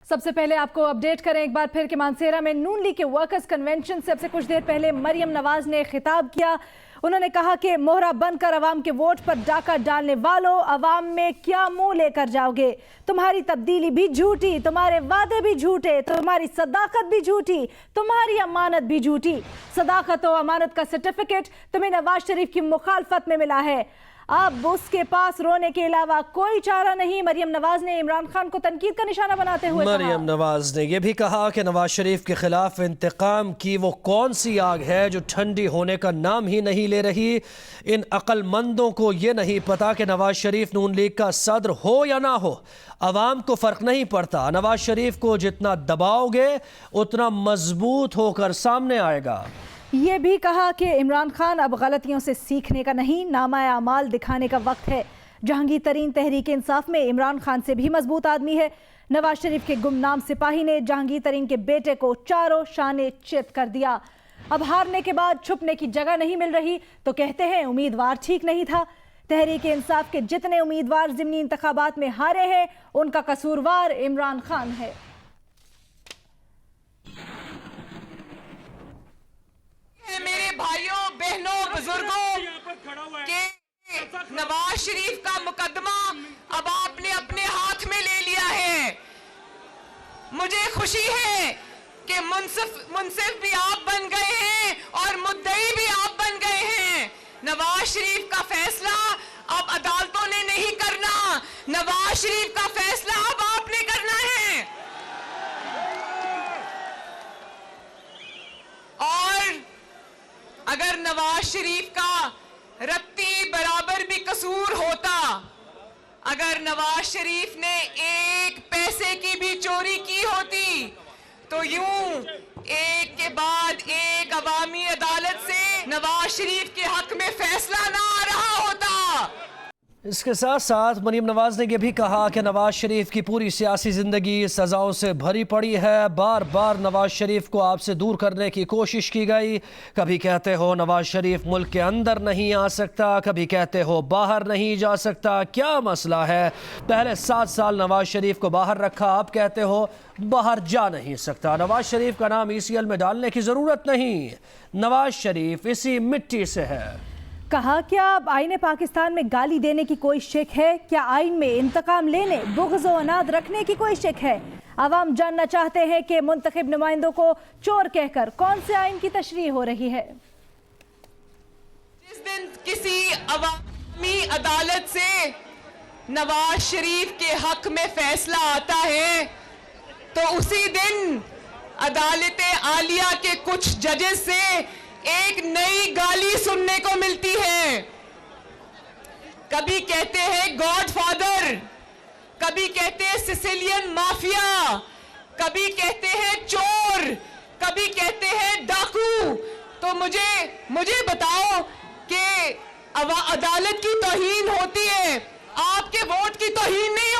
سب سے پہلے آپ کو اپڈیٹ کریں ایک بار پھر کہ مانسہرہ میں نون لیگ کے ورکرز کنونشن سے اب سے کچھ دیر پہلے مریم نواز نے خطاب کیا۔ انہوں نے کہا کہ مہرہ بن کر عوام کے ووٹ پر ڈاکہ ڈالنے والوں، عوام میں کیا منہ لے کر جاؤ گے؟ تمہاری تبدیلی بھی جھوٹی، تمہارے وعدے بھی جھوٹے، تمہاری صداقت بھی جھوٹی، تمہاری امانت بھی جھوٹی۔ صداقت و امانت کا سرٹیفکیٹ تمہیں نواز شریف کی مخالفت میں ملا ہے، اب اس کے پاس رونے کے علاوہ کوئی چارہ نہیں۔ مریم نواز نے عمران خان کو تنقید کا نشانہ بناتے ہوئے مریم نواز نے یہ بھی کہا کہ نواز شریف کے خلاف انتقام کی وہ کون سی آگ ہے جو ٹھنڈی ہونے کا نام ہی نہیں لے رہی۔ ان عقل مندوں کو یہ نہیں پتا کہ نواز شریف نون لیگ کا صدر ہو یا نہ ہو، عوام کو فرق نہیں پڑتا۔ نواز شریف کو جتنا دباؤ گے اتنا مضبوط ہو کر سامنے آئے گا۔ یہ بھی کہا کہ عمران خان اب غلطیوں سے سیکھنے کا نہیں، نامہ اعمال دکھانے کا وقت ہے۔ جہانگیر ترین تحریک انصاف میں عمران خان سے بھی مضبوط آدمی ہے۔ نواز شریف کے گمنام سپاہی نے جہانگیر ترین کے بیٹے کو چاروں شانے چت کر دیا۔ اب ہارنے کے بعد چھپنے کی جگہ نہیں مل رہی تو کہتے ہیں امیدوار ٹھیک نہیں تھا۔ تحریک انصاف کے جتنے امیدوار ضمنی انتخابات میں ہارے ہیں ان کا قصوروار عمران خان ہے۔ میرے بھائیوں بہنوں بزرگوں کہ نواز شریف کا مقدمہ اب آپ نے اپنے ہاتھ میں لے لیا ہے۔ مجھے خوشی ہے کہ منصف بھی آپ بن گئے ہیں اور مدعی بھی آپ بن گئے ہیں۔ نواز شریف کا فیصلہ اب عدالتوں نے نہیں کرنا، نواز شریف کا فیصلہ اب آپ نے کرنا ہے۔ اور اگر نواز شریف کا رتی برابر بھی قصور ہوتا، اگر نواز شریف نے ایک پیسے کی بھی چوری کی ہوتی تو یوں ایک کے بعد ایک عوامی عدالت سے نواز شریف کے حق میں فیصلہ نہ آ رہا ہوتا۔ اس کے ساتھ ساتھ مریم نواز نے یہ بھی کہا کہ نواز شریف کی پوری سیاسی زندگی سزاؤں سے بھری پڑی ہے۔ بار بار نواز شریف کو آپ سے دور کرنے کی کوشش کی گئی، کبھی کہتے ہو نواز شریف ملک کے اندر نہیں آ سکتا، کبھی کہتے ہو باہر نہیں جا سکتا۔ کیا مسئلہ ہے؟ پہلے 7 سال نواز شریف کو باہر رکھا، اب کہتے ہو باہر جا نہیں سکتا۔ نواز شریف کا نام ECL میں ڈالنے کی ضرورت نہیں، نواز شریف اسی مٹی سے ہے۔ کہا کیا اب آئین پاکستان میں گالی دینے کی کوئی شک ہے؟ کیا آئین میں انتقام لینے، بغض و عناد رکھنے کی کوئی شک ہے؟ عوام جاننا چاہتے ہیں کہ منتخب نمائندوں کو چور کہہ کر کون سے آئین کی تشریح ہو رہی ہے؟ جس دن کسی عوامی عدالت سے نواز شریف کے حق میں فیصلہ آتا ہے تو اسی دن عدالت عالیہ کے کچھ ججز سے ایک نئی گالی سننے کو ملتی ہے۔ کبھی کہتے ہیں گاڈ فادر، کبھی کہتے ہیں سسیلین مافیا، کبھی کہتے ہیں چور، کبھی کہتے ہیں ڈاکو۔ تو مجھے بتاؤ کہ عدالت کی توہین ہوتی ہے، آپ کے ووٹ کی توہین نہیں